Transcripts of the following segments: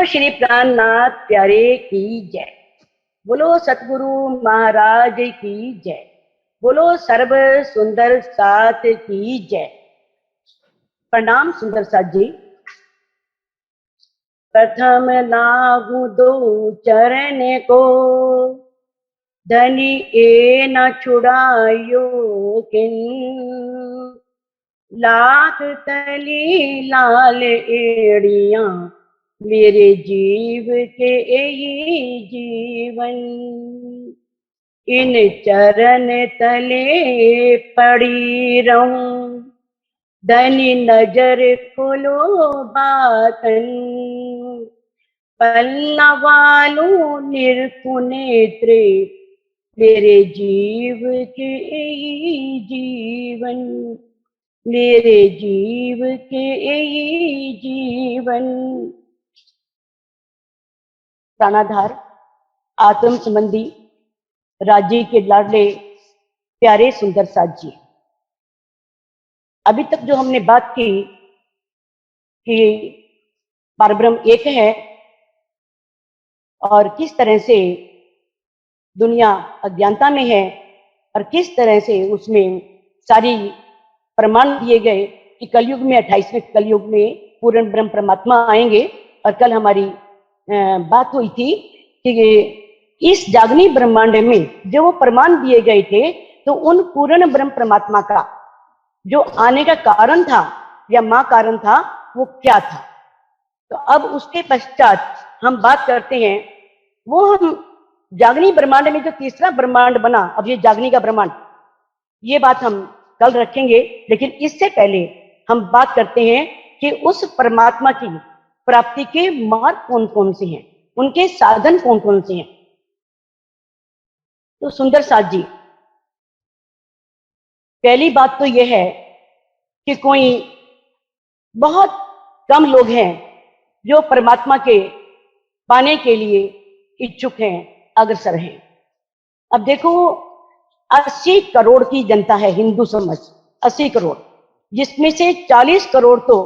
श्री प्राणनाथ प्यारे की जय। बोलो सतगुरु महाराज की जय। बोलो सर्व सुंदर साथ की जय। प्रणाम सुंदर साथ जी। प्रथम लागू दो चरण को, धनी ए न छुड़ायो किन। लाख तली लाल एड़ियां, मेरे जीव के यही जीवन। इन चरण तले पड़ी रहूं, धनी नजर खोलो बातन। पलना वालों निर्कु नेत्रे, मेरे जीव के यही जीवन। मेरे जीव के यही जीवन। प्राणाधार आत्म संबंधी राज्य के लाडले प्यारे सुंदर साथ जी, अभी तक जो हमने बात की कि परब्रह्म एक है और किस तरह से दुनिया अज्ञानता में है और किस तरह से उसमें सारी प्रमाण दिए गए कि कलयुग में 28वें कलयुग में पूर्ण ब्रह्म परमात्मा आएंगे। और कल हमारी बात हुई थी कि इस जागनी ब्रह्मांड में जो वो प्रमाण दिए गए थे, तो उन पूर्ण ब्रह्म परमात्मा का जो आने का कारण था या मां कारण था, वो क्या था। तो अब उसके पश्चात हम बात करते हैं, वो हम जागनी ब्रह्मांड में जो तीसरा ब्रह्मांड बना, अब ये जागनी का ब्रह्मांड, ये बात हम कल रखेंगे। लेकिन इससे पहले हम बात करते हैं कि उस परमात्मा की प्राप्ति के मार्ग कौन कौन से हैं, उनके साधन कौन कौन से हैं। तो सुंदर साथ जी, पहली बात तो यह है कि कोई बहुत कम लोग हैं जो परमात्मा के पाने के लिए इच्छुक हैं, अग्रसर हैं। अब देखो, 80 करोड़ की जनता है हिंदू समाज, 80 करोड़, जिसमें से 40 करोड़ तो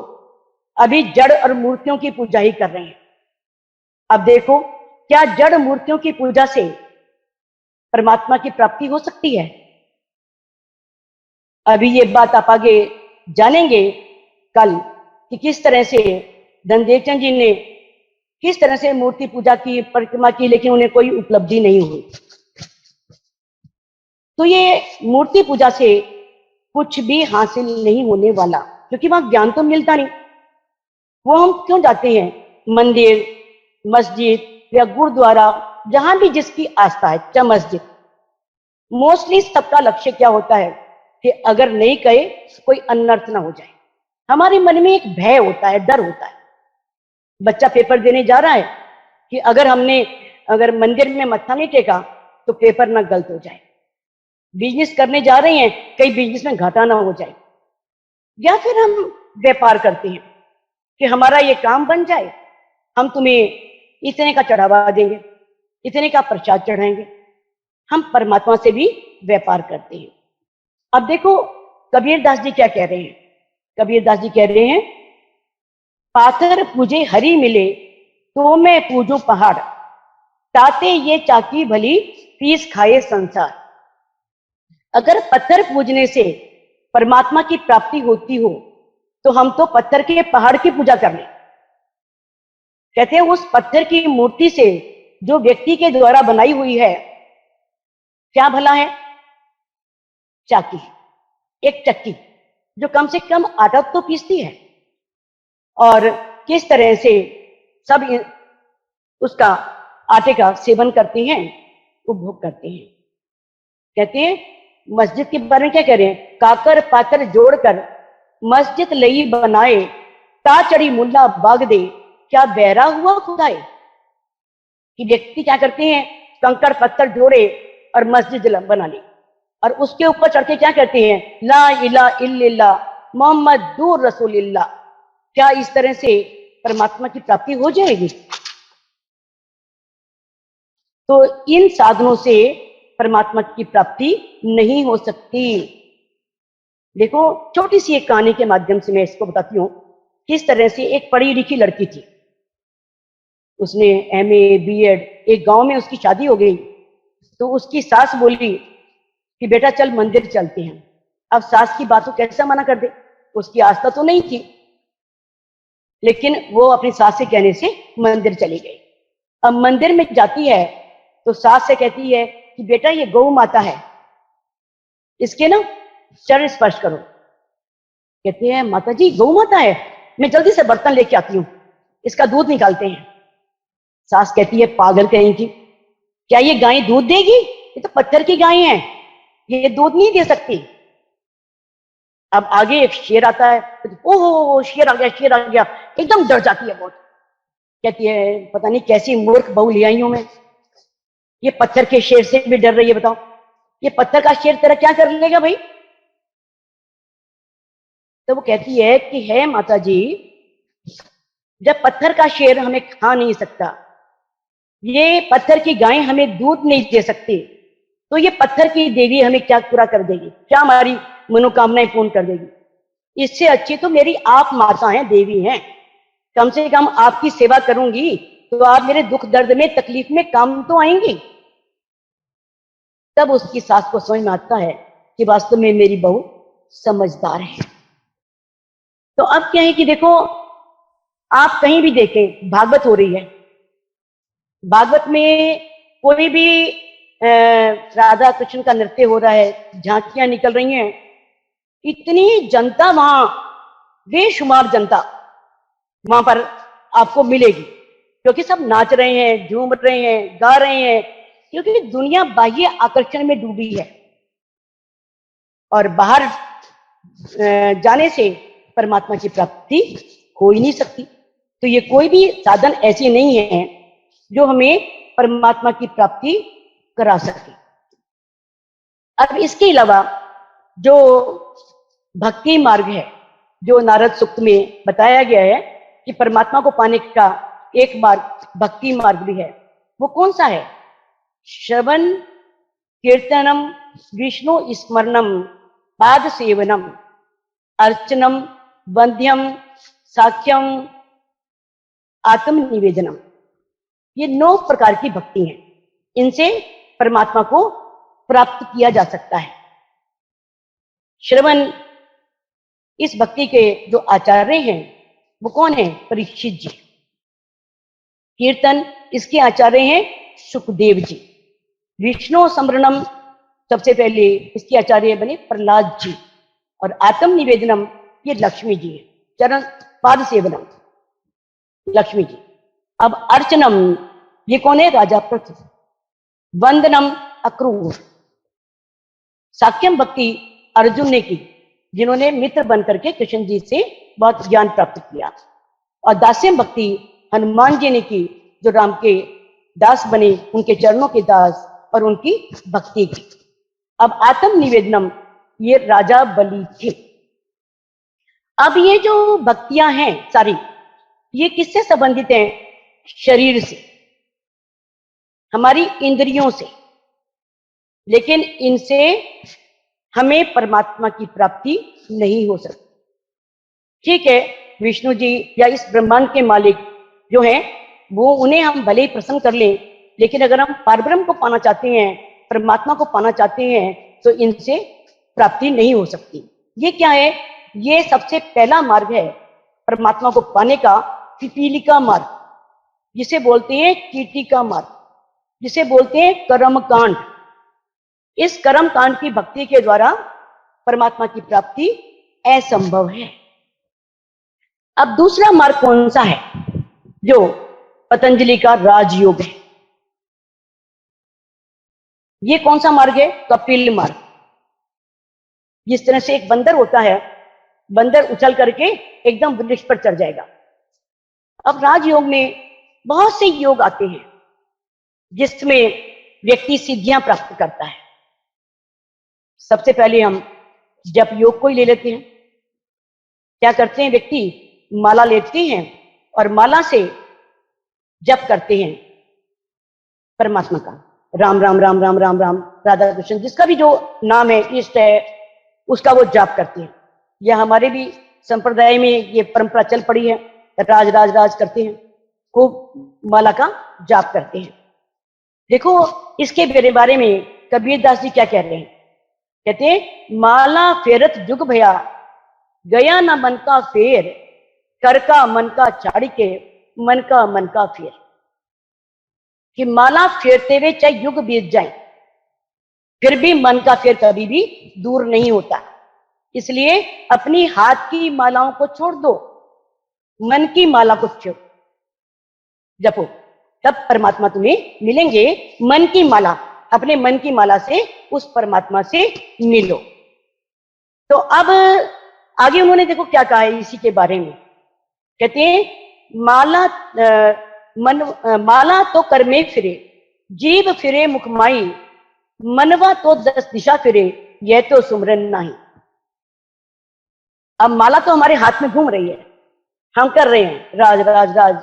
अभी जड़ और मूर्तियों की पूजा ही कर रहे हैं। अब देखो, क्या जड़ मूर्तियों की पूजा से परमात्मा की प्राप्ति हो सकती है? अभी ये बात आप आगे जानेंगे कल कि किस तरह से धनदेव चंद जी ने किस तरह से मूर्ति पूजा की, परिक्रमा की, लेकिन उन्हें कोई उपलब्धि नहीं हुई। तो ये मूर्ति पूजा से कुछ भी हासिल नहीं होने वाला, क्योंकि वहां ज्ञान तो मिलता नहीं। वो हम क्यों जाते हैं? मंदिर, मस्जिद या गुरुद्वारा, जहां भी जिसकी आस्था है, चाहे मस्जिद, मोस्टली सबका लक्ष्य क्या होता है कि अगर नहीं कहे कोई अनर्थ ना हो जाए। हमारे मन में एक भय होता है, डर होता है। बच्चा पेपर देने जा रहा है कि अगर मंदिर में मत्था नहीं टेका तो पेपर ना गलत हो जाए। बिजनेस करने जा रहे हैं, कहीं बिजनेस में घाटा ना हो जाए। या फिर हम व्यापार करते हैं कि हमारा ये काम बन जाए, हम तुम्हें इतने का चढ़ावा देंगे, इतने का प्रसाद चढ़ाएंगे। हम परमात्मा से भी व्यापार करते हैं। अब देखो, कबीरदास जी क्या कह रहे हैं। कबीरदास जी कह रहे हैं, पाथर पूजे हरि मिले, तो मैं पूजू पहाड़, ताते ये चाकी भली, पीस खाए संसार। अगर पत्थर पूजने से परमात्मा की प्राप्ति होती हो, तो हम तो पत्थर के पहाड़ की पूजा कर लें। कहते हैं उस पत्थर की मूर्ति से जो व्यक्ति के द्वारा बनाई हुई है, क्या भला है? चाकी, एक चक्की जो कम से कम आटा तो पीसती है, और किस तरह से सब उसका आटे का सेवन करते हैं, उपभोग करते हैं। कहते हैं मस्जिद के बारे में क्या कह रहे हैं, काकर पातर जोड़कर मस्जिद लई बनाए, ता चढ़ी मुल्ला बाग दे, क्या बहरा हुआ खुदाए। कि व्यक्ति क्या करते हैं, कंकड़ पत्थर जोड़े और मस्जिद बना ली, और उसके ऊपर चढ़ के क्या कहते हैं, ला इलाहा इल्लल्लाह मोहम्मदुर रसूलुल्लाह। क्या इस तरह से परमात्मा की प्राप्ति हो जाएगी? तो इन साधनों से परमात्मा की प्राप्ति नहीं हो सकती। देखो, छोटी सी एक कहानी के माध्यम से मैं इसको बताती हूँ। किस तरह से एक पढ़ी लिखी लड़की थी, उसने MA BEd, एक गांव में उसकी शादी हो गई। तो उसकी सास बोली कि बेटा चल मंदिर चलते हैं। अब सास की बात को कैसे मना कर दे, उसकी आस्था तो नहीं थी, लेकिन वो अपनी सास से कहने से मंदिर चली गई। अब मंदिर में जाती है तो सास से कहती है कि बेटा ये गौ माता है, इसके ना चरण स्पर्श करो। कहती है माता जी गौ माता है, मैं जल्दी से बर्तन लेके आती हूँ, इसका दूध निकालते हैं। सास कहती है पागल कहीं की, क्या ये गाय दूध देगी? ये तो पत्थर की गाय है, ये दूध नहीं दे सकती। अब आगे एक शेर आता है, ओहो शेर आ गया, शेर आ गया, एकदम डर जाती है बहुत। कहती है पता नहीं कैसी मूर्ख बहू ले आई हूं मैं, ये पत्थर के शेर से भी डर रही है। बताओ ये पत्थर का शेर तेरा क्या कर लेगा भाई? तो वो कहती है कि है माता जी, जब पत्थर का शेर हमें खा नहीं सकता, ये पत्थर की गाय हमें दूध नहीं दे सकती, तो ये पत्थर की देवी हमें क्या पूरा कर देगी, क्या हमारी मनोकामनाएं पूर्ण कर देगी? इससे अच्छी तो मेरी आप माता हैं, देवी हैं, कम से कम आपकी सेवा करूंगी तो आप मेरे दुख दर्द में तकलीफ में काम तो आएंगी। तब उसकी सास को समझ में आता है कि वास्तव में मेरी बहू समझदार है। तो अब क्या है कि देखो, आप कहीं भी देखें भागवत हो रही है, भागवत में कोई भी राधा कृष्ण का नृत्य हो रहा है, झांकियां निकल रही हैं, इतनी जनता वहां, बेशुमार जनता वहां पर आपको मिलेगी, क्योंकि सब नाच रहे हैं, झूम रहे हैं, गा रहे हैं, क्योंकि दुनिया बाह्य आकर्षण में डूबी है और बाहर जाने से परमात्मा की प्राप्ति हो ही नहीं सकती। तो ये कोई भी साधन ऐसी नहीं है जो हमें परमात्मा की प्राप्ति करा सके। अब इसके अलावा जो भक्ति मार्ग है, जो नारद सूक्त में बताया गया है कि परमात्मा को पाने का एक मार्ग भक्ति मार्ग भी है, वो कौन सा है? श्रवण कीर्तनम विष्णु स्मरणम पाद सेवनम अर्चनम वंद्यम साख्यम आत्म निवेदनम। ये 9 प्रकार की भक्ति हैं, इनसे परमात्मा को प्राप्त किया जा सकता है। श्रवण, इस भक्ति के जो आचार्य हैं वो कौन है? परीक्षित जी। कीर्तन, इसके आचार्य हैं सुखदेव जी। विष्णु स्मरणम, सबसे पहले इसके आचार्य बने प्रहलाद जी। और आत्म निवेदनम, ये लक्ष्मी जी है। चरण पाद सेवनम, लक्ष्मी जी। अब अर्चनम, ये कौन है? राजा पृथ्वी। वंदनम अक्रूर। साक्यम भक्ति अर्जुन ने की, जिन्होंने मित्र बनकर के कृष्ण जी से बहुत ज्ञान प्राप्त किया। और दास्यम भक्ति हनुमान जी ने की, जो राम के दास बने, उनके चरणों के दास और उनकी भक्ति की। अब आत्म निवेदनम, ये राजा बलि थे। अब ये जो भक्तियां हैं सारी, ये किससे संबंधित हैं? शरीर से, हमारी इंद्रियों से। लेकिन इनसे हमें परमात्मा की प्राप्ति नहीं हो सकती। ठीक है, विष्णु जी या इस ब्रह्मांड के मालिक जो हैं, वो उन्हें हम भले ही प्रसन्न कर लें, लेकिन अगर हम परब्रह्म को पाना चाहते हैं, परमात्मा को पाना चाहते हैं, तो इनसे प्राप्ति नहीं हो सकती। ये क्या है? ये सबसे पहला मार्ग है परमात्मा को पाने का, पिपीलिका मार्ग, जिसे बोलते हैं कीटी का मार्ग, जिसे बोलते हैं कर्म कांड। इस कर्म कांड की भक्ति के द्वारा परमात्मा की प्राप्ति असंभव है। अब दूसरा मार्ग कौन सा है? जो पतंजलि का राजयोग है। ये कौन सा मार्ग है? कपिल मार्ग। जिस तरह से एक बंदर होता है, बंदर उछल करके एकदम वृक्ष पर चढ़ जाएगा। अब राजयोग में बहुत से योग आते हैं जिसमें व्यक्ति सिद्धियां प्राप्त करता है। सबसे पहले हम जप योग को ही ले लेते हैं। क्या करते हैं? व्यक्ति माला लेते हैं और माला से जप करते हैं परमात्मा का, राम राम राम राम राम राम, राधा कृष्ण, जिसका भी जो नाम है, इष्ट है, उसका वो जाप करते हैं। यह हमारे भी संप्रदाय में ये परंपरा चल पड़ी है, राज राज राज करते हैं। खूब माला का जाप करते हैं। देखो इसके बारे में कबीर दास जी क्या कह रहे हैं, कहते हैं माला फेरत जुग भया, गया ना मन का फेर, कर का मन का चाड़ी के, मन का फेर। कि माला फेरते हुए चाहे युग बीत जाए, फिर भी मन का फेर कभी भी दूर नहीं होता। इसलिए अपनी हाथ की मालाओं को छोड़ दो, मन की माला को जपो, तब परमात्मा तुम्हें मिलेंगे। मन की माला, अपने मन की माला से उस परमात्मा से मिलो। तो अब आगे उन्होंने देखो क्या कहा है इसी के बारे में, कहते हैं माला तो कर में फिरे, जीव फिरे मुखमाई, मनवा तो 10 दिशा फिरे, यह तो सुमरन नहीं। अब माला तो हमारे हाथ में घूम रही है, हम कर रहे हैं राज राज राज,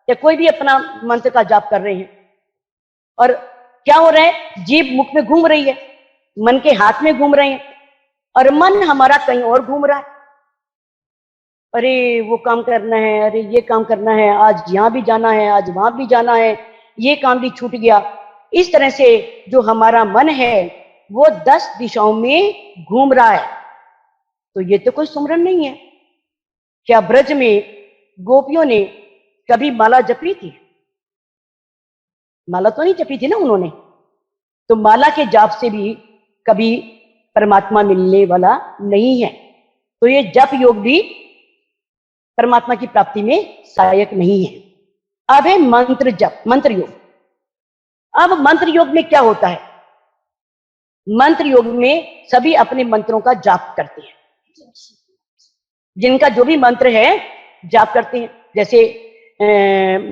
या कोई भी अपना मंत्र का जाप कर रहे हैं, और क्या हो रहा है, जीभ मुख में घूम रही है, मन के हाथ में घूम रहे हैं, और मन हमारा कहीं और घूम रहा है। अरे वो काम करना है, अरे ये काम करना है, आज यहां भी जाना है, आज वहां भी जाना है, ये काम भी छूट गया। इस तरह से जो हमारा मन है वो 10 दिशाओं में घूम रहा है। तो ये तो कोई सुमरन नहीं है। क्या ब्रज में गोपियों ने कभी माला जपी थी? माला तो नहीं जपी थी ना उन्होंने। तो माला के जाप से भी कभी परमात्मा मिलने वाला नहीं है। तो ये जप योग भी परमात्मा की प्राप्ति में सहायक नहीं है। अब है मंत्र जप, मंत्र योग। अब मंत्र योग में क्या होता है, मंत्र योग में सभी अपने मंत्रों का जाप करते हैं, जिनका जो भी मंत्र है जाप करते हैं। जैसे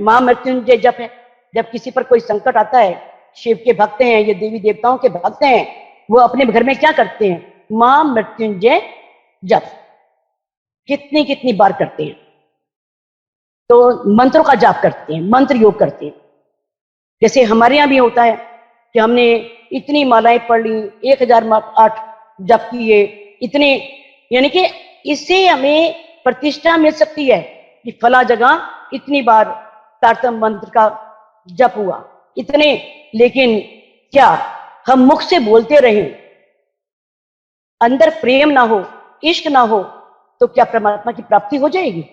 महामृत्युंजय जप है, जब किसी पर कोई संकट आता है, शिव के भक्त हैं, ये देवी देवताओं के भक्त हैं, वो अपने घर में क्या करते हैं, महामृत्युंजय जप कितनी कितनी बार करते हैं। तो मंत्रों का जाप करते हैं, मंत्र योग करते हैं। जैसे हमारे यहाँ भी होता है कि हमने इतनी मालाएं पढ़ ली, 1008 जप किए, इतने, यानी कि इससे हमें प्रतिष्ठा मिल सकती है कि फला जगह इतनी बार तारतम मंत्र का जप हुआ, इतने। लेकिन क्या हम मुख से बोलते रहें, अंदर प्रेम ना हो, इश्क ना हो, तो क्या परमात्मा की प्राप्ति हो जाएगी?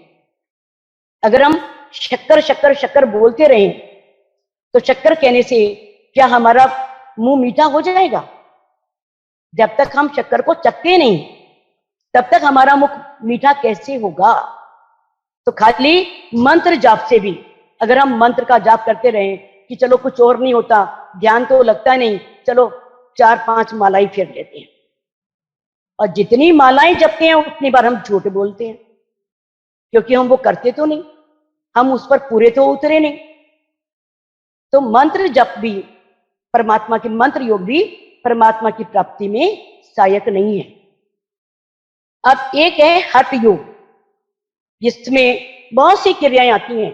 अगर हम शक्कर शक्कर शक्कर बोलते रहें, तो शक्कर कहने से क्या हमारा मुंह मीठा हो जाएगा? जब तक हम शक्कर को चखते नहीं, तब तक हमारा मुख मीठा कैसे होगा? तो खाली मंत्र जाप से भी, अगर हम मंत्र का जाप करते रहें कि चलो कुछ और नहीं होता, ध्यान तो लगता नहीं, चलो 4-5 मालाएं फेर लेते हैं, और जितनी मालाएं जपते हैं उतनी बार हम झूठ बोलते हैं, क्योंकि हम वो करते तो नहीं, हम उस पर पूरे तो उतरे नहीं। तो मंत्र जप भी, परमात्मा के मंत्र योग भी परमात्मा की प्राप्ति में सहायक नहीं है। अब एक है हठ योग, जिसमें बहुत सी क्रियाएं आती हैं,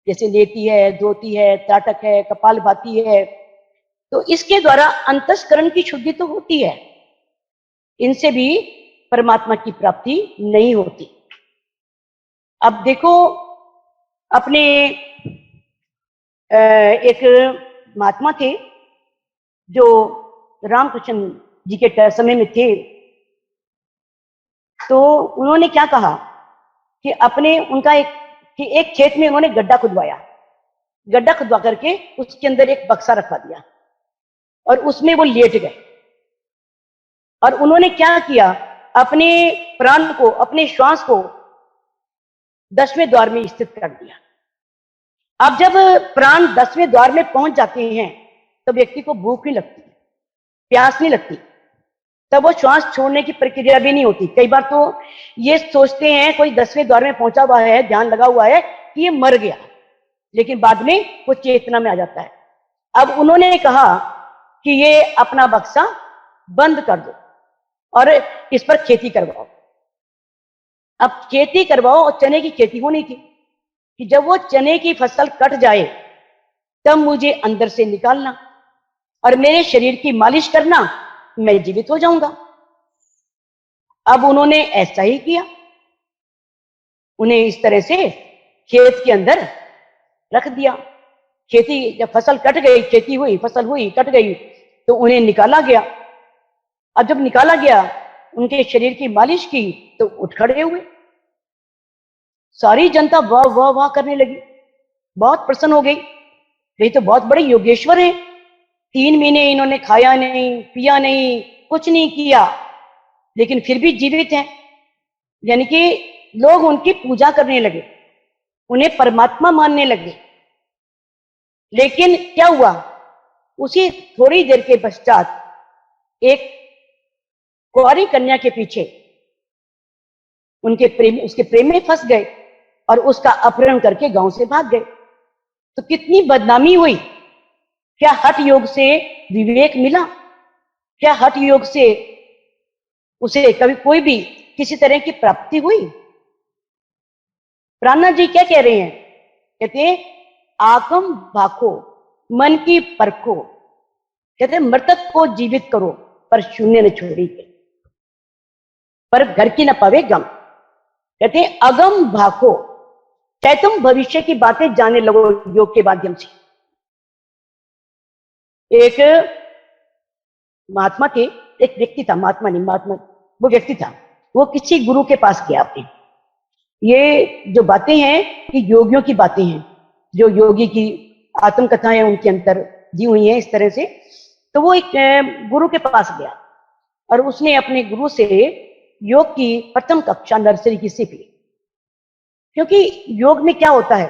जैसे लेती है, धोती है, त्राटक है, कपालभाति है। तो इसके द्वारा अंतस्करण की शुद्धि तो होती है, इनसे भी परमात्मा की प्राप्ति नहीं होती। अब देखो, अपने एक महात्मा थे जो रामकृष्ण जी के समय में थे। तो उन्होंने क्या कहा कि एक खेत में उन्होंने गड्ढा खुदवाया, गड्ढा खुदवा करके उसके अंदर एक बक्सा रखवा दिया, और उसमें वो लेट गए। और उन्होंने क्या किया, अपने प्राण को, अपने श्वास को 10वें द्वार में स्थित कर दिया। अब जब प्राण 10वें द्वार में पहुंच जाते हैं, तो व्यक्ति को भूख नहीं लगती, प्यास नहीं लगती, तब वो श्वास छोड़ने की प्रक्रिया भी नहीं होती। कई बार तो ये सोचते हैं कोई 10वें द्वार में पहुंचा हुआ है, ध्यान लगा हुआ है, कि ये मर गया, लेकिन बाद में वो चेतना में आ जाता है। अब उन्होंने कहा कि ये अपना बक्सा बंद कर दो और इस पर खेती करवाओ। अब खेती करवाओ, और चने की खेती होनी थी कि जब वो चने की फसल कट जाए तब मुझे अंदर से निकालना और मेरे शरीर की मालिश करना, मैं जीवित हो जाऊंगा। अब उन्होंने ऐसा ही किया। उन्हें इस तरह से खेत के अंदर रख दिया। खेती जब फसल कट गई, खेती हुई, फसल हुई, कट गई, तो उन्हें निकाला गया। अब जब निकाला गया, उनके शरीर की मालिश की तो उठ खड़े हुए। सारी जनता वाह वाह वाह करने लगी, बहुत प्रसन्न हो गई। ये तो बहुत बड़े योगेश्वर हैं। 3 महीने इन्होंने खाया नहीं, पिया नहीं, कुछ नहीं किया, लेकिन फिर भी जीवित हैं। यानी कि लोग उनकी पूजा करने लगे, उन्हें परमात्मा मानने लगे। लेकिन क्या हुआ, उसी थोड़ी देर के पश्चात एक कुंवारी कन्या के पीछे उसके प्रेम में फंस गए और उसका अपहरण करके गांव से भाग गए। तो कितनी बदनामी हुई। क्या हठ योग से विवेक मिला? क्या हठ योग से उसे कभी कोई भी किसी तरह की प्राप्ति हुई? प्राणनाथ जी क्या कह रहे हैं? कहते हैं आगम भाखो, मन की परखो। कहते हैं मृतक को जीवित करो, पर शून्य न छोड़ी के, पर घर की न पावे गम। कहते हैं अगम भाखो, चाहे तुम भविष्य की बातें जानने लगो योग के माध्यम से। एक महात्मा थे, एक व्यक्ति था, महात्मा नहीं, महात्मा वो व्यक्ति था, वो किसी गुरु के पास गया अपने। ये जो बातें हैं ये योगियों की बातें हैं, जो योगी की आत्मकथाएं उनके अंतर दी हुई हैं इस तरह से। तो वो एक गुरु के पास गया और उसने अपने गुरु से योग की प्रथम कक्षा नर्सरी की सीख ली। क्योंकि योग में क्या होता है,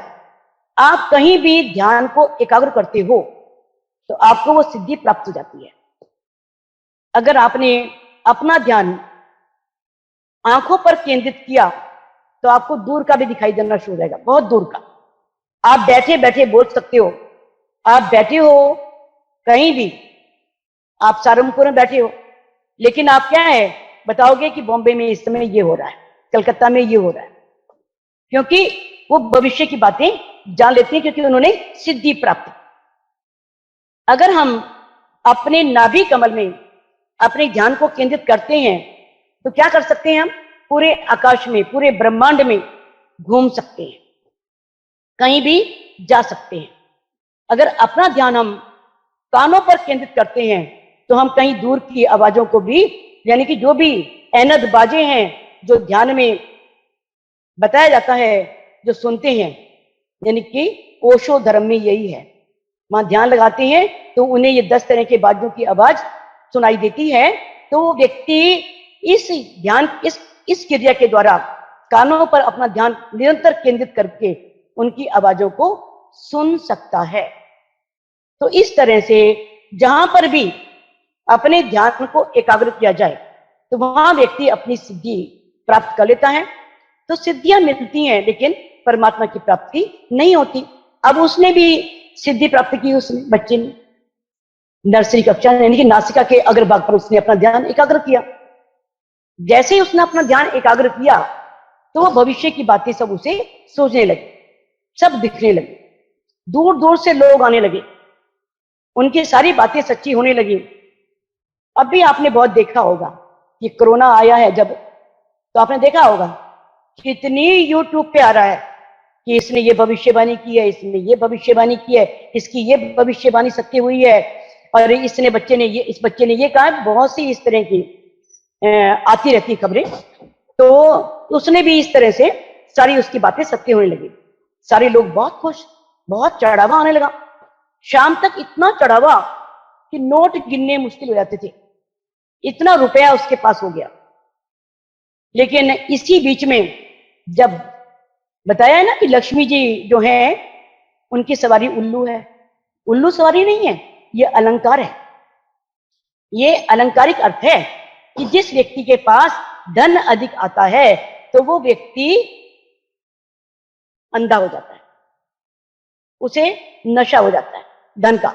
आप कहीं भी ध्यान को एकाग्र करते हो तो आपको वो सिद्धि प्राप्त हो जाती है। अगर आपने अपना ध्यान आंखों पर केंद्रित किया तो आपको दूर का भी दिखाई देना शुरू हो जाएगा, बहुत दूर का। आप बैठे बैठे बोल सकते हो, आप बैठे हो कहीं भी, आप सहारनपुर में बैठे हो, लेकिन आप क्या है बताओगे कि बॉम्बे में इस समय ये हो रहा है, कलकत्ता में ये हो रहा है, क्योंकि वो भविष्य की बातें जान लेते हैं, क्योंकि उन्होंने सिद्धि प्राप्त। अगर हम अपने नाभि कमल में अपने ध्यान को केंद्रित करते हैं तो क्या कर सकते हैं, हम पूरे आकाश में, पूरे ब्रह्मांड में घूम सकते हैं, कहीं भी जा सकते हैं। अगर अपना ध्यान हम कानों पर केंद्रित करते हैं तो हम कहीं दूर की आवाजों को भी, यानी कि जो भी ऐनद बाजे हैं जो ध्यान में बताया जाता है, जो सुनते हैं, यानी कि ओशो धर्म में यही है, वहां ध्यान लगाते हैं तो उन्हें ये 10 तरह के बाजों की आवाज सुनाई देती है। तो वो व्यक्ति इस ध्यान इस क्रिया के द्वारा कानों पर अपना ध्यान निरंतर केंद्रित करके उनकी आवाजों को सुन सकता है। तो इस तरह से जहां पर भी अपने ध्यान को एकाग्र किया जाए तो वहां व्यक्ति अपनी सिद्धि प्राप्त कर लेता है। तो सिद्धियां मिलती हैं लेकिन परमात्मा की प्राप्ति नहीं होती। अब उसने भी सिद्धि प्राप्त की, उसने बच्चे ने नर्सरी कक्षा यानी कि नासिका के अग्रभाग पर उसने अपना ध्यान एकाग्र किया। जैसे ही उसने अपना ध्यान एकाग्र किया तो वो भविष्य की बातें सब उसे सोचने लगे, सब दिखने लगे, दूर दूर से लोग आने लगे, उनकी सारी बातें सच्ची होने लगी। अब भी आपने बहुत देखा होगा कि कोरोना आया है जब, तो आपने देखा होगा कितनी यूट्यूब पे आ रहा है कि इसने ये भविष्यवाणी की है, इसने ये भविष्यवाणी की है, इसकी ये भविष्यवाणी सत्य हुई है, और इस बच्चे ने ये कहा। बहुत सी इस तरह की आती रहती खबरें। तो उसने भी इस तरह से सारी उसकी बातें सत्य होने लगी। सारे लोग बहुत खुश, बहुत चढ़ावा आने लगा। शाम तक इतना चढ़ावा कि नोट गिनने मुश्किल हो जाते थे, इतना रुपया उसके पास हो गया। लेकिन इसी बीच में जब बताया है ना कि लक्ष्मी जी जो है उनकी सवारी उल्लू है, उल्लू सवारी नहीं है, ये अलंकार है। ये अलंकारिक अर्थ है कि जिस व्यक्ति के पास धन अधिक आता है तो वो व्यक्ति अंधा हो जाता है, उसे नशा हो जाता है धन का,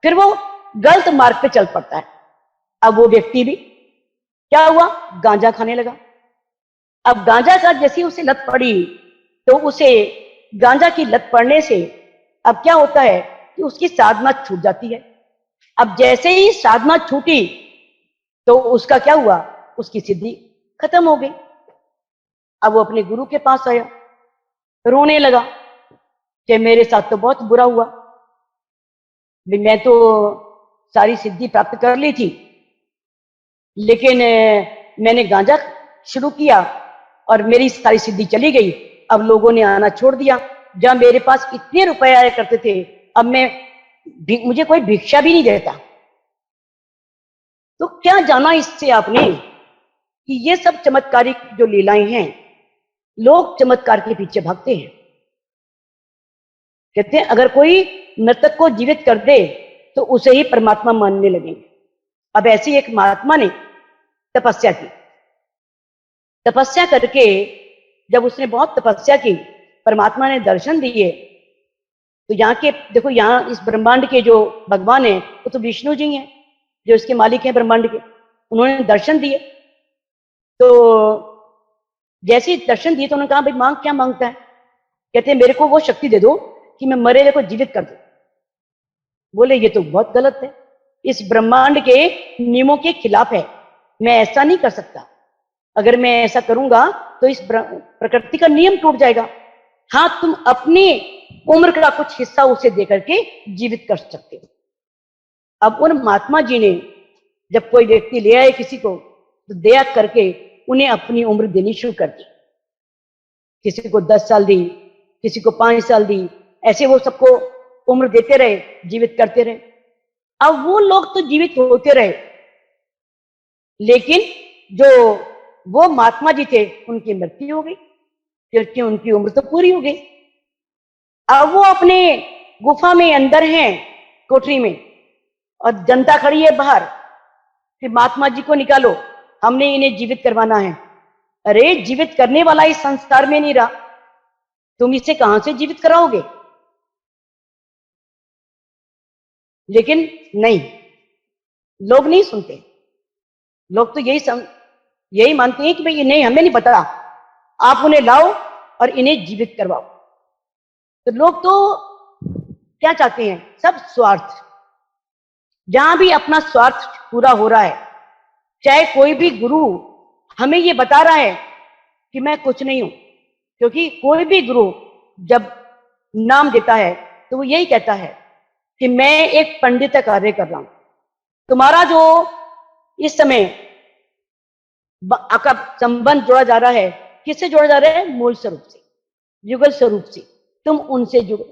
फिर वो गलत मार्ग पे चल पड़ता है। अब वो व्यक्ति भी क्या हुआ, गांजा खाने लगा। अब गांजा का जैसी उसे लत पड़ी तो उसे गांजा की लत पड़ने से अब क्या होता है कि उसकी साधना छूट जाती है। अब जैसे ही साधना छूटी तो उसका क्या हुआ, उसकी सिद्धि खत्म हो गई। अब वो अपने गुरु के पास आया, रोने लगा कि मेरे साथ तो बहुत बुरा हुआ, मैं तो सारी सिद्धि प्राप्त कर ली थी, लेकिन मैंने गांजा शुरू किया और मेरी सारी सिद्धि चली गई। अब लोगों ने आना छोड़ दिया। जब मेरे पास इतने रुपए आया करते थे, अब मुझे कोई भिक्षा भी नहीं देता। तो क्या जाना इससे आपने कि ये सब चमत्कारिक जो लीलाएं हैं, लोग चमत्कार के पीछे भागते हैं। कहते हैं अगर कोई नर्तक को जीवित कर दे तो उसे ही परमात्मा मानने लगेंगे। अब ऐसी एक महात्मा ने तपस्या की। तपस्या करके जब उसने बहुत तपस्या की, परमात्मा ने दर्शन दिए। तो यहाँ के देखो, यहाँ इस ब्रह्मांड के जो भगवान है वो तो विष्णु जी हैं, जो इसके मालिक हैं ब्रह्मांड के। उन्होंने दर्शन दिए। तो जैसे ही दर्शन दिए तो उन्होंने कहा भाई मांग, क्या मांगता है? कहते हैं मेरे को वो शक्ति दे दो कि मैं मरे हुए को जीवित कर दूं। बोले ये तो बहुत गलत है, इस ब्रह्मांड के नियमों के खिलाफ है, मैं ऐसा नहीं कर सकता। अगर मैं ऐसा करूंगा तो इस प्रकृति का नियम टूट जाएगा। हाँ, तुम अपनी उम्र का कुछ हिस्सा उसे देकर के जीवित कर सकते हो। अब उन महात्मा जी ने जब कोई व्यक्ति ले आए किसी को, तो दया करके उन्हें अपनी उम्र देनी शुरू कर दी। किसी को 10 साल दी, किसी को 5 साल दी, ऐसे वो सबको उम्र देते रहे, जीवित करते रहे। अब वो लोग तो जीवित होते रहे, लेकिन जो वो महात्मा जी थे उनकी मृत्यु हो गई, क्योंकि उनकी उम्र तो पूरी हो गई। अब वो अपने गुफा में अंदर हैं, कोठरी में, और जनता खड़ी है बाहर कि महात्मा जी को निकालो, हमने इन्हें जीवित करवाना है। अरे जीवित करने वाला इस संसार में नहीं रहा, तुम इसे कहां से जीवित कराओगे? लेकिन नहीं, लोग नहीं सुनते। लोग तो यही मानते हैं कि भाई नहीं, हमें नहीं पता, आप उन्हें लाओ और इन्हें जीवित करवाओ। तो लोग तो क्या चाहते हैं? सब स्वार्थ। जहां भी अपना स्वार्थ पूरा हो रहा है, चाहे कोई भी गुरु हमें ये बता रहा है कि मैं कुछ नहीं हूं, क्योंकि कोई भी गुरु जब नाम देता है तो वो यही कहता है कि मैं एक पंडित कार्य कर रहा हूं। तुम्हारा जो इस समय आपका संबंध जोड़ा जा रहा है, किससे जोड़ा जा रहा है? मूल स्वरूप से, युगल स्वरूप से, तुम उनसे जुड़ो।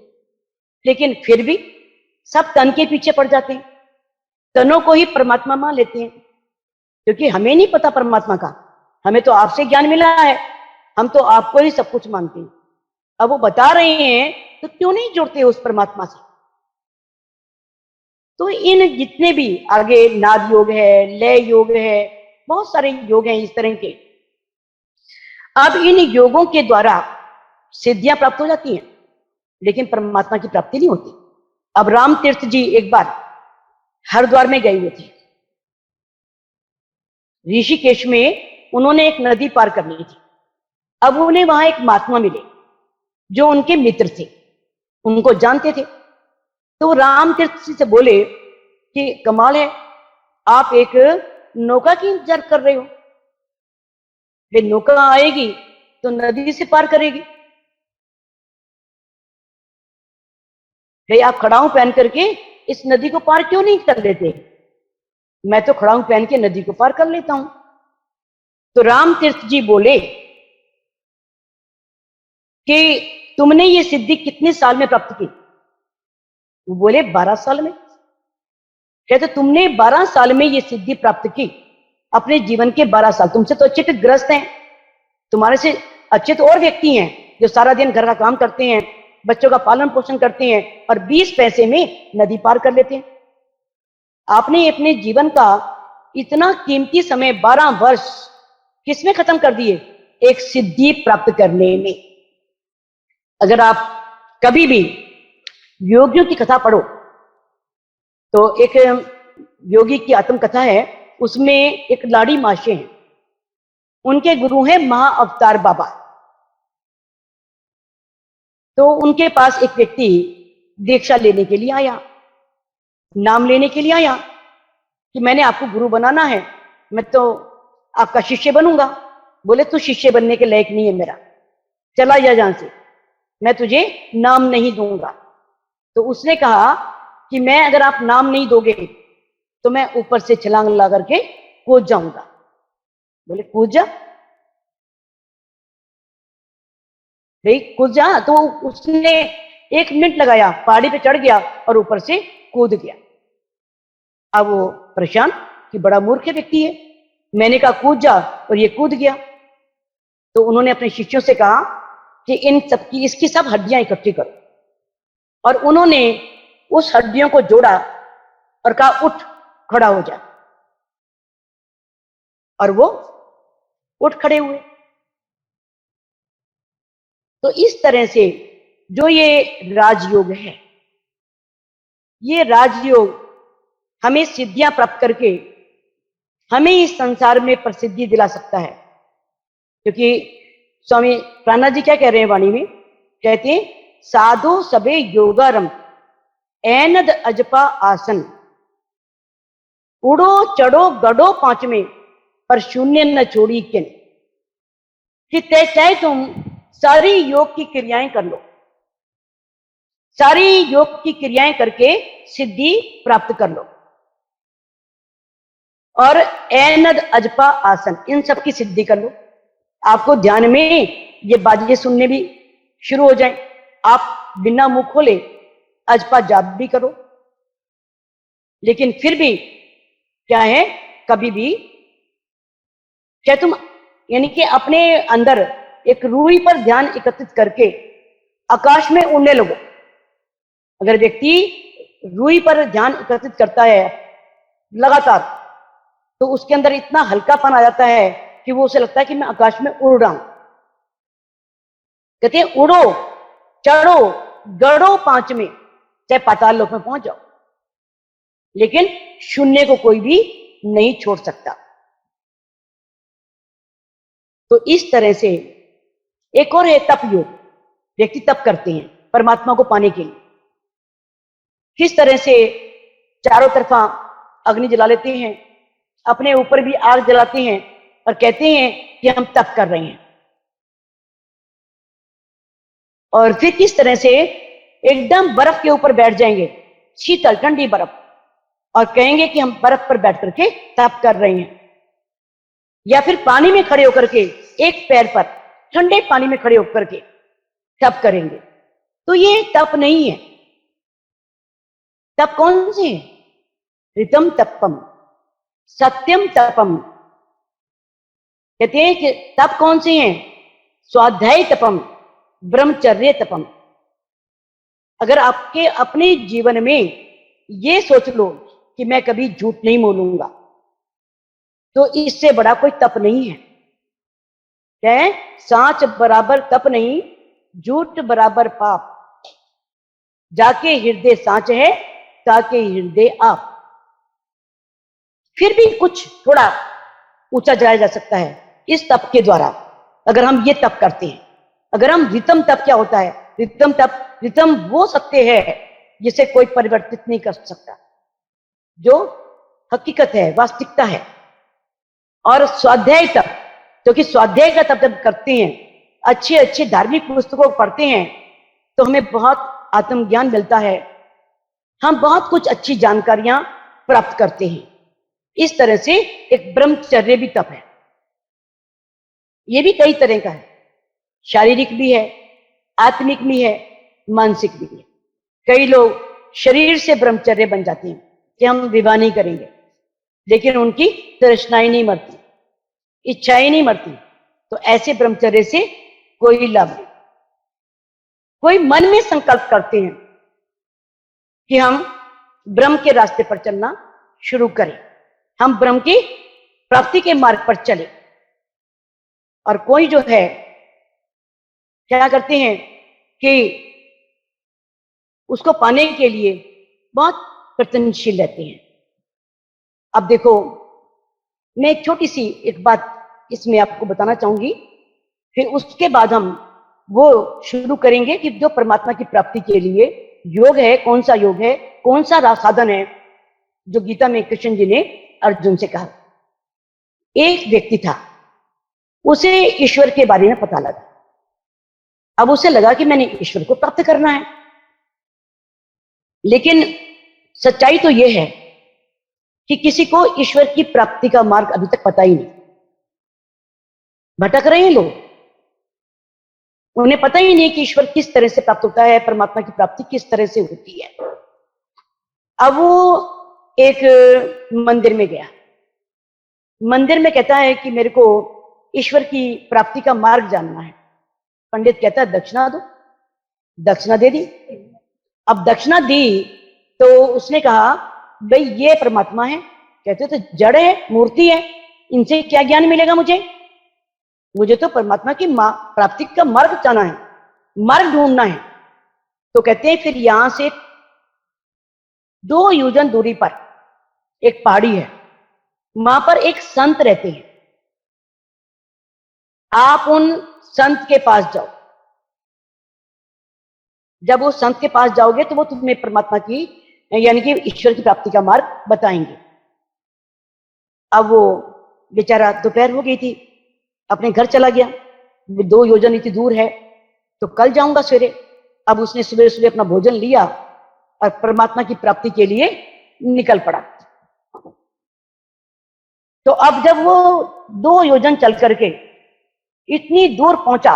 लेकिन फिर भी सब तन के पीछे पड़ जाते हैं, तनों को ही परमात्मा मान लेते हैं, क्योंकि हमें नहीं पता परमात्मा का, हमें तो आपसे ज्ञान मिला है, हम तो आपको ही सब कुछ मानते हैं। अब वो बता रहे हैं तो क्यों नहीं जुड़ते उस परमात्मा से? तो इन जितने भी आगे नाद योग है, लय योग है, बहुत सारे योग हैं इस तरह के। अब इन योगों के द्वारा सिद्धियां प्राप्त हो जाती हैं, लेकिन परमात्मा की प्राप्ति नहीं होती। अब राम तीर्थ जी एक बार हरिद्वार में गए हुए थे, ऋषिकेश में उन्होंने एक नदी पार करनी थी। अब उन्हें वहां एक महात्मा मिले जो उनके मित्र थे, उनको जानते थे। तो राम तीर्थ जी से बोले कि कमाल है, आप एक नौका की इंतजार कर रहे हो, वे नौका आएगी तो नदी से पार करेगी। भाई आप खड़ाऊ पहन करके इस नदी को पार क्यों नहीं कर लेते? मैं तो खड़ाऊ पहन के नदी को पार कर लेता हूं। तो राम तीर्थ जी बोले कि तुमने ये सिद्धि कितने साल में प्राप्त की? वो बोले 12 साल में। कहते तुमने 12 साल में ये सिद्धि प्राप्त की, अपने जीवन के 12 साल, तुमसे तो अच्छे ग्रस्त हैं, तुम्हारे से अच्छे तो और व्यक्ति हैं जो सारा दिन घर का काम करते हैं, बच्चों का पालन पोषण करते हैं और 20 पैसे में नदी पार कर लेते हैं। आपने अपने जीवन का इतना कीमती समय 12 वर्ष किसमें खत्म कर दिए? एक सिद्धि प्राप्त करने में। अगर आप कभी भी योगियों की कथा पढ़ो तो एक योगी की आत्मकथा है, उसमें एक लाड़ी माशे हैं, उनके गुरु हैं महाअवतार बाबा। तो उनके पास एक व्यक्ति दीक्षा लेने के लिए आया, नाम लेने के लिए आया कि मैंने आपको गुरु बनाना है, मैं तो आपका शिष्य बनूंगा। बोले तू शिष्य बनने के लायक नहीं है मेरा, चला जा जहां से। मैं तुझे नाम नहीं दूंगा। तो उसने कहा कि मैं, अगर आप नाम नहीं दोगे तो मैं ऊपर से छलांग लगा करके कूद जाऊंगा। बोले कूद जा भाई, कूद जा। तो उसने 1 मिनट लगाया, पहाड़ी पे चढ़ गया और ऊपर से कूद गया। अब वो परेशान कि बड़ा मूर्ख व्यक्ति है, मैंने कहा कूद जा और ये कूद गया। तो उन्होंने अपने शिष्यों से कहा कि इन सबकी, इसकी सब हड्डियां इकट्ठी करो। और उन्होंने उस हड्डियों को जोड़ा और कहा उठ, खड़ा हो जा। और वो उठ खड़े हुए। तो इस तरह से जो ये राजयोग है, ये राजयोग हमें सिद्धियां प्राप्त करके हमें इस संसार में प्रसिद्धि दिला सकता है। क्योंकि स्वामी प्राणनाथ जी क्या कह रहे हैं वाणी में, कहते हैं साधो सबे योगारम ऐनद अजपा आसन, उड़ो चढ़ो गढ़ो पांच में, पर शून्य न छोड़ी किन। कि चाहे तुम सारी योग की क्रियाएं कर लो, सारी योग की क्रियाएं करके सिद्धि प्राप्त कर लो, और ऐनद अजपा आसन, इन सब की सिद्धि कर लो। आपको ध्यान में ये बाजें सुनने भी शुरू हो जाए, आप बिना मुंह खोले अजपा जाप भी करो। लेकिन फिर भी क्या है, कभी भी क्या तुम, यानी कि अपने अंदर एक रूही पर ध्यान एकत्रित करके आकाश में उड़ने लगो। अगर व्यक्ति रूही पर ध्यान एकत्रित करता है लगातार, तो उसके अंदर इतना हल्कापन आ जाता है कि वो उसे लगता है कि मैं आकाश में उड़ रहा हूं। कहते हैं उड़ो चढ़ो गढ़ो पांच में, चाहे पाताल लोक में पहुंच जाओ, लेकिन शून्य को कोई भी नहीं छोड़ सकता। तो इस तरह से एक और है तप योग। व्यक्ति तप करते हैं परमात्मा को पाने के लिए। किस तरह से चारों तरफा अग्नि जला लेते हैं, अपने ऊपर भी आग जलाते हैं और कहते हैं कि हम तप कर रहे हैं। और फिर किस तरह से एकदम बर्फ के ऊपर बैठ जाएंगे, शीतल ठंडी बर्फ, और कहेंगे कि हम बर्फ पर बैठ करके तप कर रहे हैं। या फिर पानी में खड़े होकर के एक पैर पर ठंडे पानी में खड़े होकर के तप करेंगे। तो ये तप नहीं है। तप कौन से है? ऋतम तपम, सत्यम तपम। कहते हैं कि तप कौन से हैं? स्वाध्याय तपम, ब्रह्मचर्य तपम। अगर आपके अपने जीवन में ये सोच लो कि मैं कभी झूठ नहीं बोलूंगा, तो इससे बड़ा कोई तप नहीं है। क्या है? सांच बराबर तप नहीं, झूठ बराबर पाप। जाके हृदय सांच है, ताके हृदय आप। फिर भी कुछ थोड़ा ऊंचा जाया जा सकता है इस तप के द्वारा, अगर हम ये तप करते हैं। अगर हम रितम तप, क्या होता है रितम तप? रितम वो सत्य है जिसे कोई परिवर्तित नहीं कर सकता, जो हकीकत है, वास्तविकता है। और स्वाध्याय तप, क्योंकि स्वाध्याय का तप जब करते हैं, अच्छे अच्छे धार्मिक पुस्तकों को पढ़ते हैं, तो हमें बहुत आत्मज्ञान मिलता है, हम बहुत कुछ अच्छी जानकारियां प्राप्त करते हैं। इस तरह से एक ब्रह्मचर्य भी तप है। ये भी कई तरह का है, शारीरिक भी है, आत्मिक भी है, मानसिक भी है। कई लोग शरीर से ब्रह्मचर्य बन जाते हैं कि हम विवाह नहीं करेंगे, लेकिन उनकी तृष्णाएं नहीं मरती, इच्छाएं नहीं मरती। तो ऐसे ब्रह्मचर्य से कोई लाभ नहीं। कोई मन में संकल्प करते हैं कि हम ब्रह्म के रास्ते पर चलना शुरू करें, हम ब्रह्म की प्राप्ति के मार्ग पर चले। और कोई जो है क्या करते हैं कि उसको पाने के लिए बहुत प्रयत्नशील रहते हैं। अब देखो, मैं एक छोटी सी एक बात इसमें आपको बताना चाहूंगी, फिर उसके बाद हम वो शुरू करेंगे कि जो परमात्मा की प्राप्ति के लिए योग है, कौन सा योग है, कौन सा साधन है, जो गीता में कृष्ण जी ने अर्जुन से कहा। एक व्यक्ति था, उसे ईश्वर के बारे में पता लगा, अब उसे लगा कि मैंने ईश्वर को प्राप्त करना है, लेकिन सच्चाई तो यह है कि किसी को ईश्वर की प्राप्ति का मार्ग अभी तक पता ही नहीं। भटक रहे हैं लोग, उन्हें पता ही नहीं कि ईश्वर किस तरह से प्राप्त होता है, परमात्मा की प्राप्ति किस तरह से होती है। अब वो एक मंदिर में गया, मंदिर में कहता है कि मेरे को ईश्वर की प्राप्ति का मार्ग जानना है। पंडित कहता है दक्षिणा दो। दक्षिणा दे दी। अब दक्षिणा दी तो उसने कहा भाई ये परमात्मा है। कहते तो जड़ है, मूर्ति है, इनसे क्या ज्ञान मिलेगा मुझे? मुझे तो परमात्मा की प्राप्ति का मार्ग जाना है, मार्ग ढूंढना है। तो कहते हैं फिर यहां से 2 योजन दूरी पर एक पहाड़ी है, वहां पर एक संत रहते हैं। आप उन संत के पास जाओ। जब वो संत के पास जाओगे तो वो तुम्हें परमात्मा की यानी कि ईश्वर की प्राप्ति का मार्ग बताएंगे। अब वो बेचारा दोपहर हो गई थी, अपने घर चला गया। 2 योजन इतनी दूर है तो कल जाऊंगा सवेरे। अब उसने सुबह सुबह अपना भोजन लिया और परमात्मा की प्राप्ति के लिए निकल पड़ा। तो अब जब वो 2 योजन चल करके इतनी दूर पहुंचा,